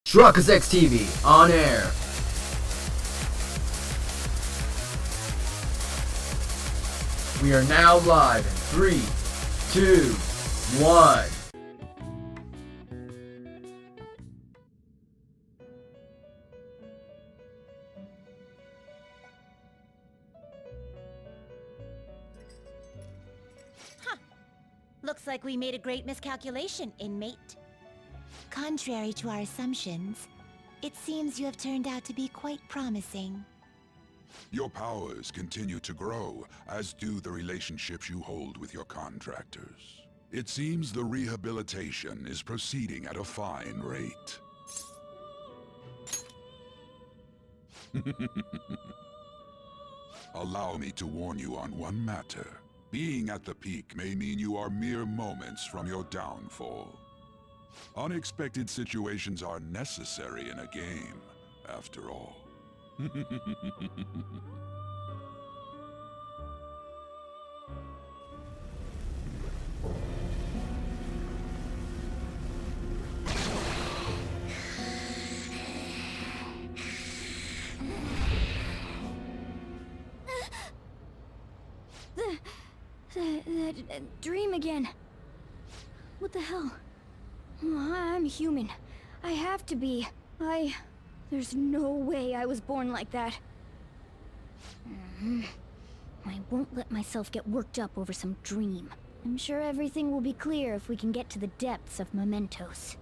Truckers X TV on air. We are now live in 3, 2, 1. Looks like we made a great miscalculation, inmate. Contrary to our assumptions, it seems you have turned out to be quite promising. Your powers continue to grow, as do the relationships you hold with your contractors. It seems the rehabilitation is proceeding at a fine rate. Allow me to warn you on one matter. Being at the peak may mean you are mere moments from your downfall. Unexpected situations are necessary in a game, after all. That dream again. What the hell? I'm human. I have to be. There's no way I was born like that. I won't let myself get worked up over some dream. I'm sure everything will be clear if we can get to the depths of mementos.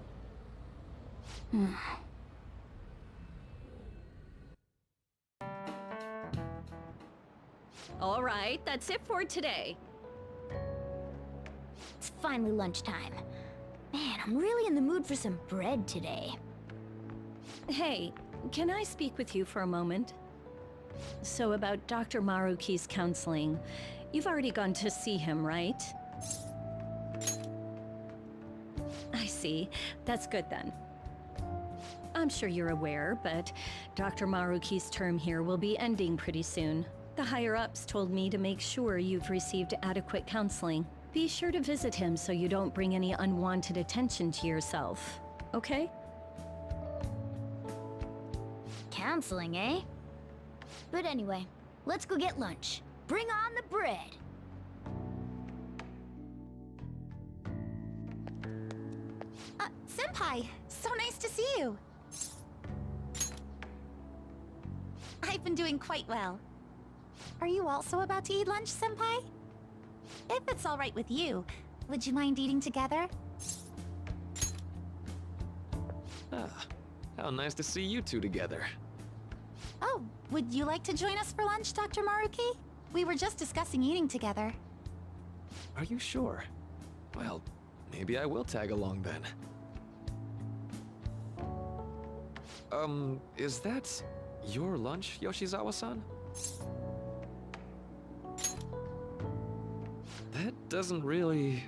All right, that's it for today. It's finally lunchtime. Man, I'm really in the mood for some bread today. Hey, can I speak with you for a moment? So about Dr. Maruki's counseling, you've already gone to see him, right? I see. That's good then. I'm sure you're aware, but Dr. Maruki's term here will be ending pretty soon. The higher-ups told me to make sure you've received adequate counseling. Be sure to visit him so you don't bring any unwanted attention to yourself, okay? Counseling, eh? But anyway, let's go get lunch. Bring on the bread! Senpai, so nice to see you. I've been doing quite well. Are you also about to eat lunch, Senpai? If it's all right with you, would you mind eating together? How nice to see you two together. Oh, would you like to join us for lunch, Dr. Maruki? We were just discussing eating together. Are you sure? Well, maybe I will tag along then. Is that your lunch, Yoshizawa-san? That doesn't really...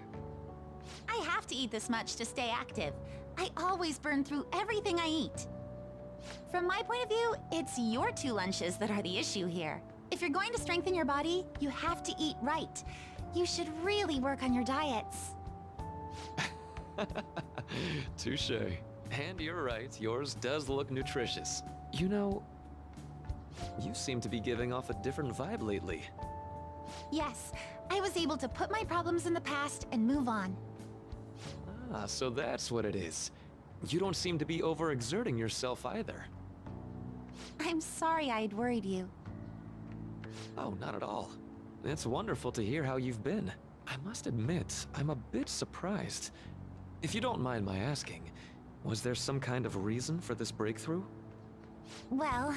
I have to eat this much to stay active. I always burn through everything I eat. From my point of view, it's your two lunches that are the issue here. If you're going to strengthen your body, you have to eat right. You should really work on your diets. Touché. And you're right, yours does look nutritious. You know, you seem to be giving off a different vibe lately. Yes, I was able to put my problems in the past and move on. Ah, so that's what it is. You don't seem to be overexerting yourself either. I'm sorry I'd worried you. Oh, not at all. It's wonderful to hear how you've been. I must admit, I'm a bit surprised. If you don't mind my asking, was there some kind of reason for this breakthrough? Well,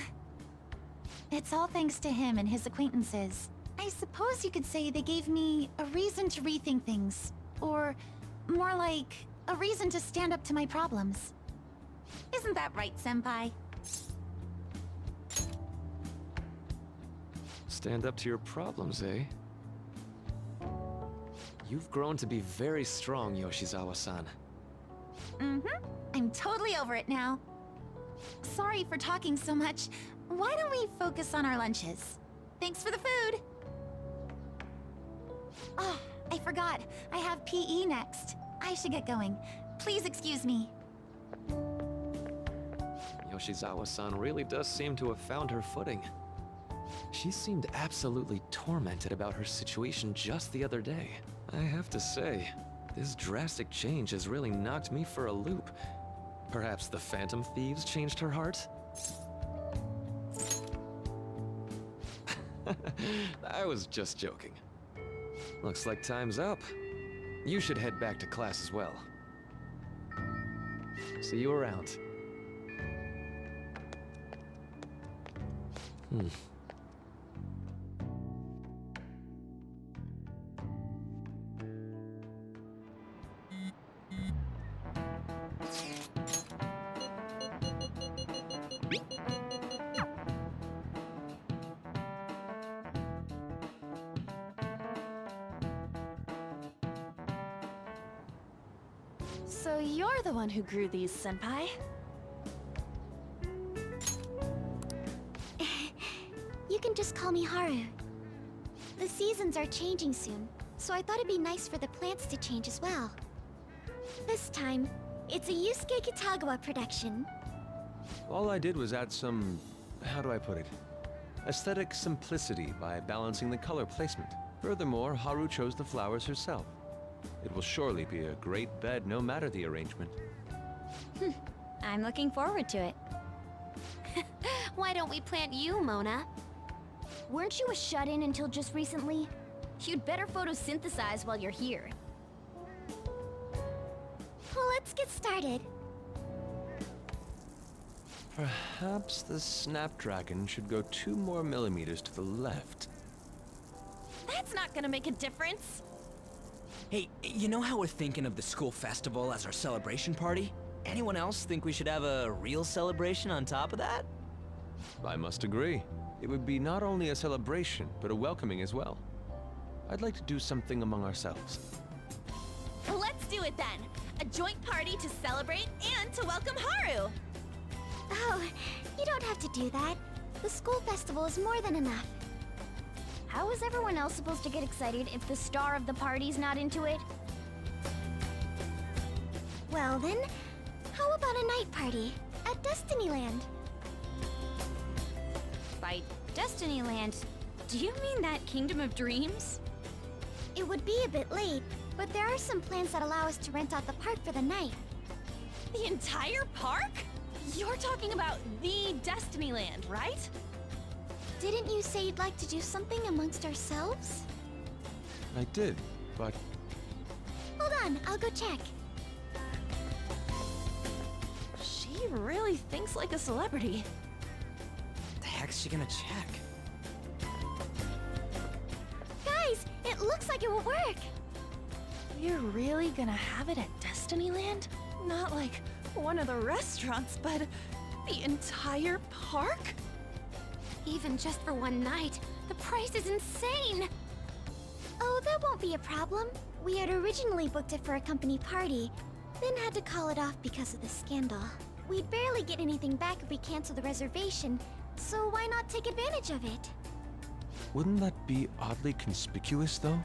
it's all thanks to him and his acquaintances. I suppose you could say they gave me a reason to rethink things. Or, more like, a reason to stand up to my problems. Isn't that right, Senpai? Stand up to your problems, eh? You've grown to be very strong, Yoshizawa-san. I'm totally over it now. Sorry for talking so much. Why don't we focus on our lunches? Thanks for the food! Oh, I forgot. I have PE next. I should get going. Please excuse me. Yoshizawa-san really does seem to have found her footing. She seemed absolutely tormented about her situation just the other day. I have to say, this drastic change has really knocked me for a loop. Perhaps the Phantom Thieves changed her heart? I was just joking. Looks like time's up. You should head back to class as well. See you around. So you're the one who grew these, Senpai? You can just call me Haru. The seasons are changing soon, so I thought it'd be nice for the plants to change as well. This time, it's a Yusuke Kitagawa production. All I did was add some, how do I put it, aesthetic simplicity by balancing the color placement. Furthermore, Haru chose the flowers herself. It will surely be a great bed no matter the arrangement. I'm looking forward to it. Why don't we plant you, Mona? Weren't you a shut-in until just recently? You'd better photosynthesize while you're here. Well, let's get started. Perhaps the Snapdragon should go 2 more millimeters to the left. That's not gonna make a difference. Hey, you know how we're thinking of the school festival as our celebration party? Anyone else think we should have a real celebration on top of that? I must agree. It would be not only a celebration, but a welcoming as well. I'd like to do something among ourselves. Let's do it then. A joint party to celebrate and to welcome Haru. Oh, you don't have to do that. The school festival is more than enough. How is everyone else supposed to get excited if the star of the party's not into it? Well then, how about a night party at Destinyland? By Destinyland, do you mean that Kingdom of Dreams? It would be a bit late, but there are some plans that allow us to rent out the park for the night. The entire park? You're talking about the Destinyland, right? Didn't you say you'd like to do something amongst ourselves? I did, but Hold on, I'll go check. She really thinks like a celebrity. The heck's she gonna check? Guys, it looks like it will work. We're really gonna have it at Destinyland? Not like one of the restaurants, but the entire park? Even just for one night, the price is insane! Oh, that won't be a problem. We had originally booked it for a company party, then had to call it off because of the scandal. We'd barely get anything back if we cancel the reservation, so why not take advantage of it? wouldn't that be oddly conspicuous, though?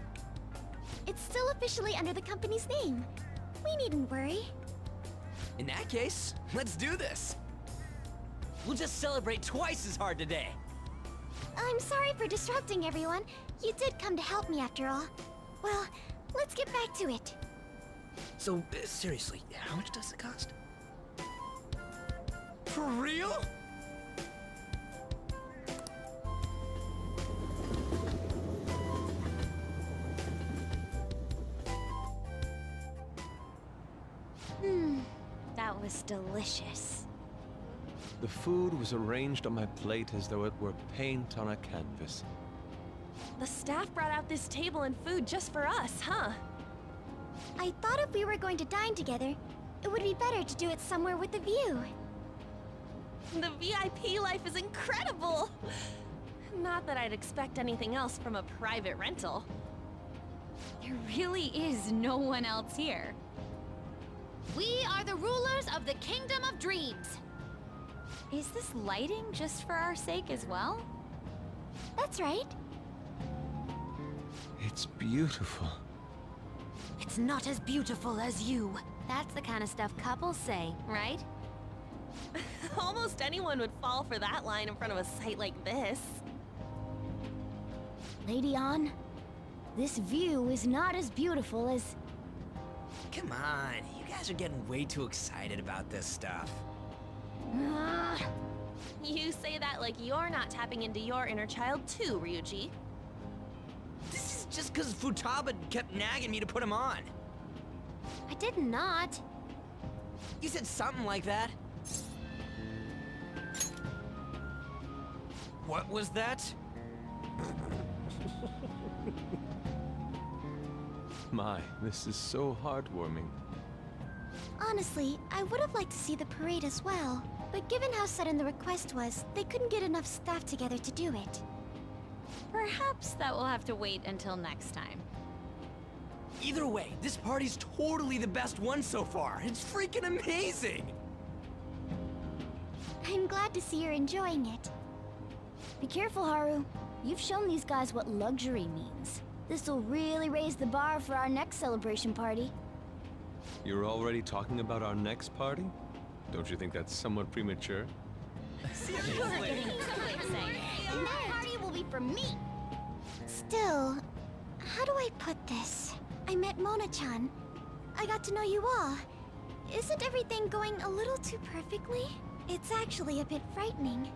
It's still officially under the company's name. We needn't worry. In that case, let's do this! We'll just celebrate twice as hard today! I'm sorry for disrupting everyone. You did come to help me after all. Well, let's get back to it. So, seriously, how much does it cost? For real? That was delicious. The food was arranged on my plate as though it were paint on a canvas. The staff brought out this table and food just for us, huh? I thought if we were going to dine together, it would be better to do it somewhere with a view. The VIP life is incredible! Not that I'd expect anything else from a private rental. There really is no one else here. We are the rulers of the Kingdom of Dreams! Is this lighting just for our sake as well? That's right. It's beautiful. It's not as beautiful as you. That's the kind of stuff couples say, right? Almost Almost anyone would fall for that line in front of a site like this. Lady Ann, this view is not as beautiful as... Come on, you guys are getting way too excited about this stuff. You say that like you're not tapping into your inner child too, Ryuji. This is just because Futaba kept nagging me to put him on. I did not. You said something like that. What was that? My, this is so heartwarming. Honestly, I would have liked to see the parade as well. But given how sudden the request was, they couldn't get enough staff together to do it. Perhaps that will have to wait until next time. Either way, this party's totally the best one so far. It's freaking amazing! I'm glad to see you're enjoying it. Be careful, Haru. You've shown these guys what luxury means. This'll really raise the bar for our next celebration party. You're already talking about our next party? Don't you think that's somewhat premature? You're getting too excited. And that party will be for me. Still, how do I put this? I met Mona-chan. I got to know you all. Isn't everything going a little too perfectly? It's actually a bit frightening.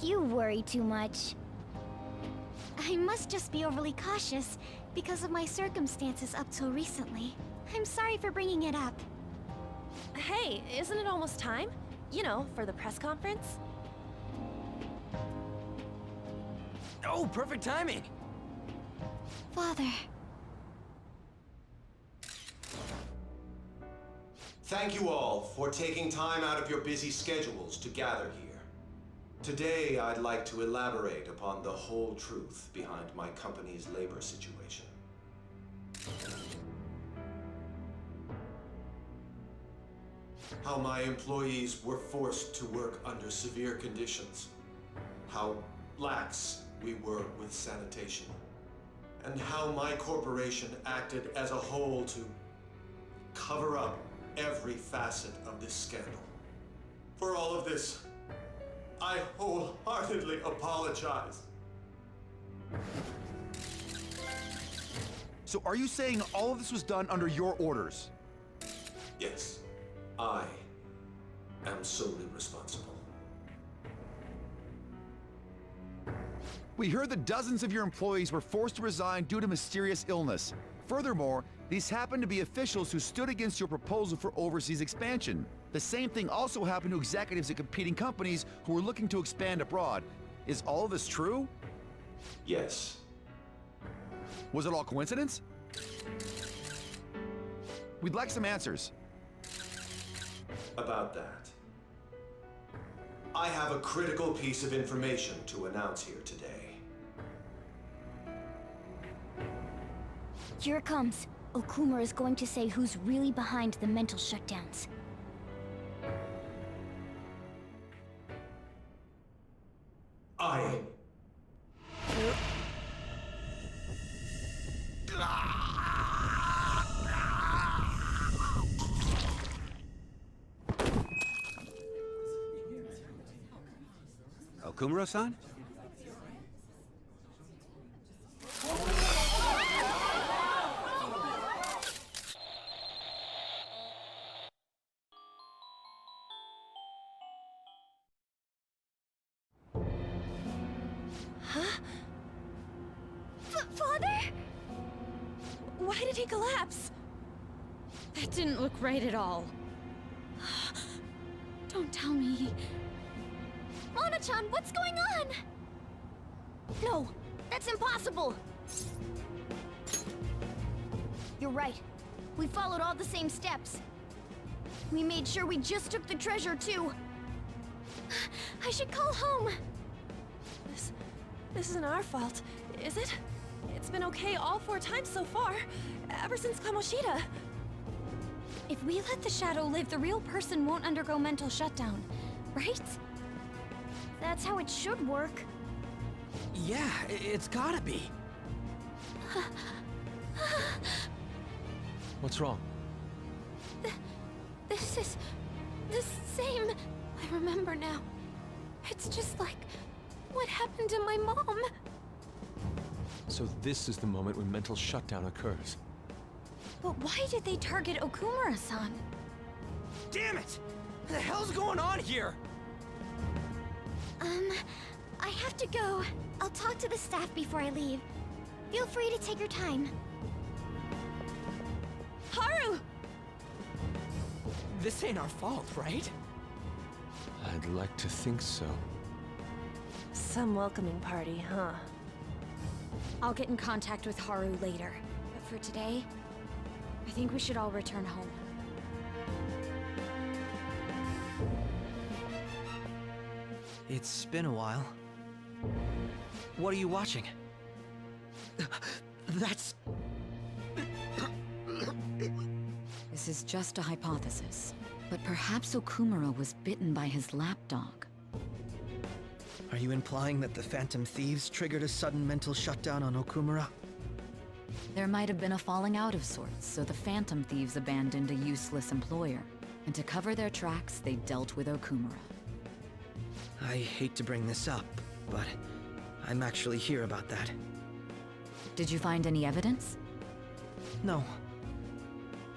You worry too much. I must just be overly cautious because of my circumstances up till recently. I'm sorry for bringing it up. Hey, isn't it almost time? You know, for the press conference? Oh, perfect timing! Father. Thank you all for taking time out of your busy schedules to gather here. Today, I'd like to elaborate upon the whole truth behind my company's labor situation. How my employees were forced to work under severe conditions. How lax we were with sanitation. And how my corporation acted as a whole to cover up every facet of this scandal. For all of this, I wholeheartedly apologize. So are you saying all of this was done under your orders? Yes, I am solely responsible. We heard that dozens of your employees were forced to resign due to mysterious illness. Furthermore, these happened to be officials who stood against your proposal for overseas expansion. The same thing also happened to executives at competing companies who were looking to expand abroad. Is all of this true? Yes. Was it all coincidence? We'd like some answers. About that, I have a critical piece of information to announce here today. Here it comes. Okumura is going to say who's really behind the mental shutdowns. Okumura-san? Father? Why did he collapse? That didn't look right at all. Don't tell me. Mona-chan, what's going on? No, that's impossible! You're right. We followed all the same steps. We made sure we just took the treasure, too. I should call home. This isn't our fault, is it? It's been okay all 4 times so far, ever since Kamoshida. If we let the shadow live, the real person won't undergo mental shutdown, right? That's how it should work. Yeah, it's gotta be. What's wrong? This Same. I remember now. It's just like what happened to my mom. So this is the moment when mental shutdown occurs. But why did they target Okumura-san? Damn it! What the hell's going on here? I have to go. I'll talk to the staff before I leave. Feel free to take your time. Haru! This ain't our fault, right? I'd like to think so. Some welcoming party, huh? I'll get in contact with Haru later. But for today, I think we should all return home. It's been a while. What are you watching? That's... This is just a hypothesis, but perhaps Okumura was bitten by his lapdog. Are you implying that the Phantom Thieves triggered a sudden mental shutdown on Okumura? There might have been a falling out of sorts, so the Phantom Thieves abandoned a useless employer. And to cover their tracks, they dealt with Okumura. I hate to bring this up, but I'm actually here about that. Did you find any evidence? No.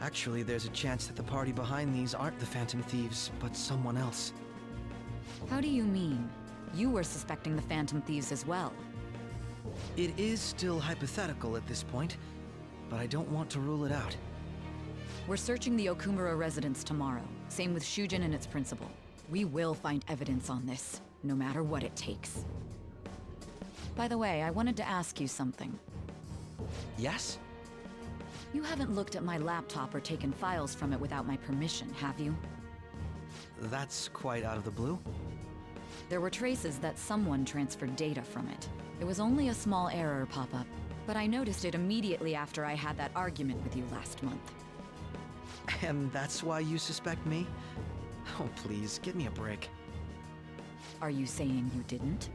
Actually, there's a chance that the party behind these aren't the Phantom Thieves, but someone else. How do you mean? You were suspecting the Phantom Thieves as well. It is still hypothetical at this point, but I don't want to rule it out. We're searching the Okumura residence tomorrow. Same with Shujin and its principal. We will find evidence on this, no matter what it takes. By the way, I wanted to ask you something. Yes? You haven't looked at my laptop or taken files from it without my permission, have you? That's quite out of the blue. There were traces that someone transferred data from it. It was only a small error pop-up, but I noticed it immediately after I had that argument with you last month. And that's why you suspect me? Oh, please, give me a break. Are you saying you didn't?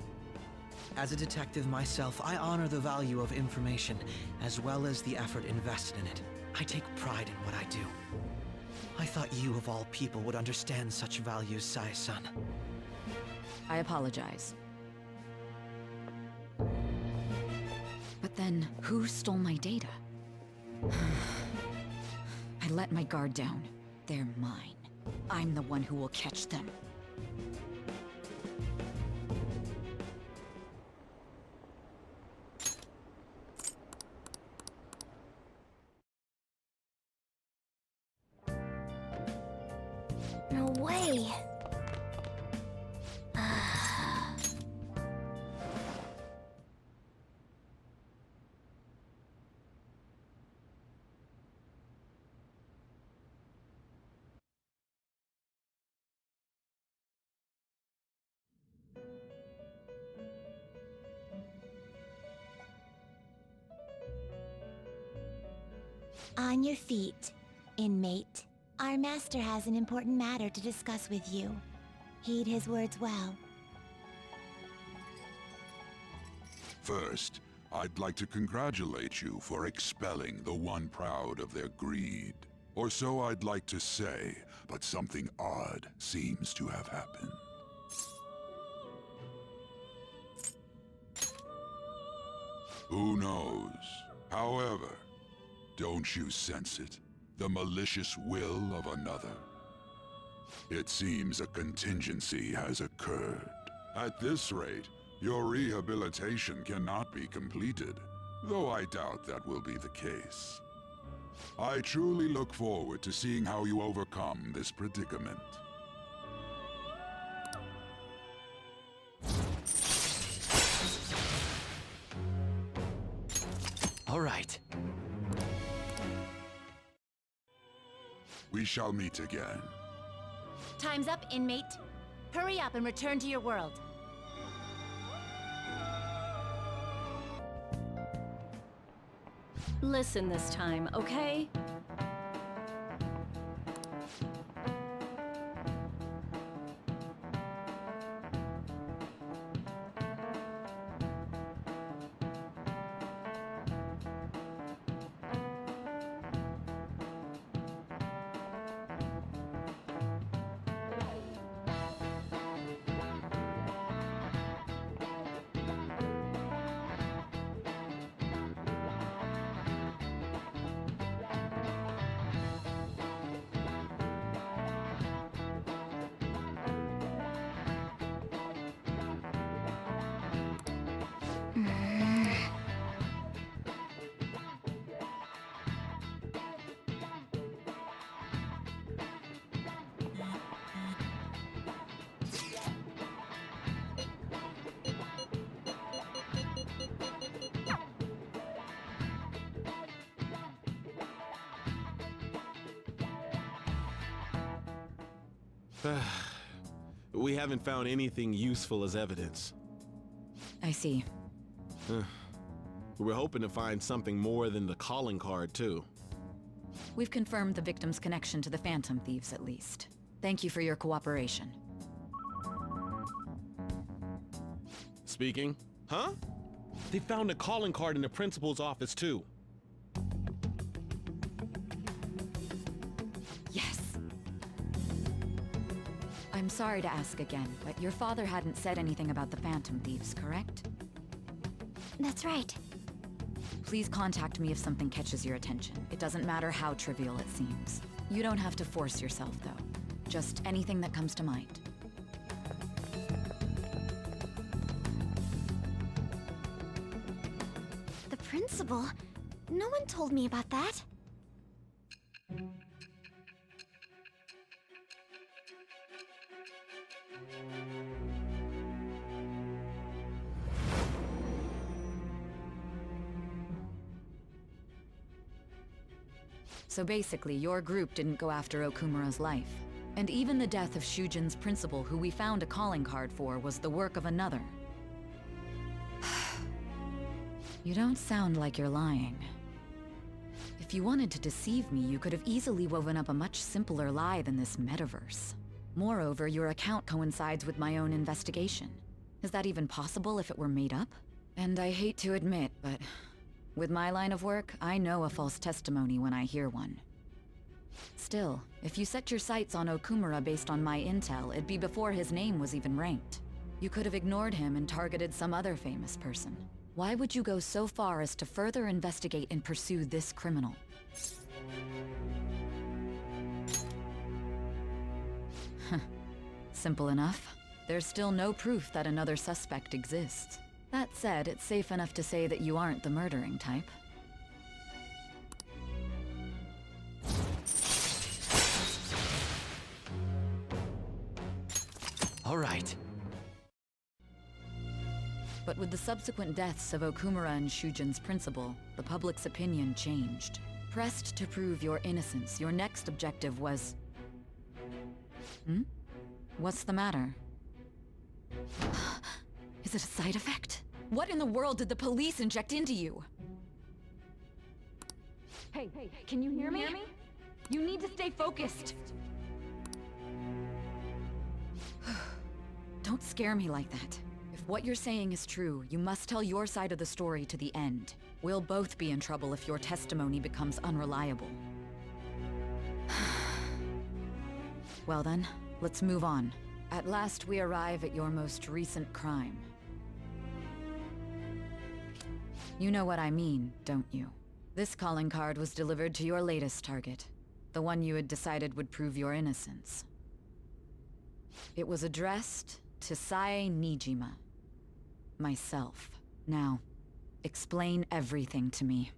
As a detective myself, I honor the value of information, as well as the effort invested in it. I take pride in what I do. I thought you, of all people, would understand such values, Sae-san. I apologize. But then, who stole my data? I let my guard down. They're mine. I'm the one who will catch them. No way. On your feet, inmate. Our master has an important matter to discuss with you. Heed his words well. First, I'd like to congratulate you for expelling the one proud of their greed. Or so I'd like to say, but something odd seems to have happened. Who knows? However, don't you sense it? The malicious will of another? It seems a contingency has occurred. At this rate, your rehabilitation cannot be completed, though I doubt that will be the case. I truly look forward to seeing how you overcome this predicament. All right. We shall meet again. Time's up, inmate. Hurry up and return to your world. Listen this time, okay? We haven't found anything useful as evidence. I see. We're hoping to find something more than the calling card, too. We've confirmed the victim's connection to the Phantom Thieves, at least. Thank you for your cooperation. Speaking? Huh? They found a calling card in the principal's office, too. Yes. I'm sorry to ask again, but your father hadn't said anything about the Phantom Thieves, correct? That's right. Please contact me if something catches your attention. It doesn't matter how trivial it seems. You don't have to force yourself, though. Just anything that comes to mind. The principal? No one told me about that. So basically, your group didn't go after Okumura's life. And even the death of Shujin's principal, who we found a calling card for, was the work of another. You don't sound like you're lying. If you wanted to deceive me, you could have easily woven up a much simpler lie than this metaverse. Moreover, your account coincides with my own investigation. Is that even possible if it were made up? And I hate to admit, but with my line of work, I know a false testimony when I hear one. Still, if you set your sights on Okumura based on my intel, it'd be before his name was even ranked. You could have ignored him and targeted some other famous person. Why would you go so far as to further investigate and pursue this criminal? Simple enough. There's still no proof that another suspect exists. That said, it's safe enough to say that you aren't the murdering type. All right. But with the subsequent deaths of Okumura and Shujin's principal, the public's opinion changed. Pressed to prove your innocence, your next objective was... What's the matter? Is it a side effect? What in the world did the police inject into you? Hey, can you hear me? You need to stay focused. Don't scare me like that. If what you're saying is true, you must tell your side of the story to the end. We'll both be in trouble if your testimony becomes unreliable. Well then, let's move on. At last we arrive at your most recent crime. You know what I mean, don't you? This calling card was delivered to your latest target. The one you had decided would prove your innocence. It was addressed to Sae Nijima. Myself. Now, explain everything to me.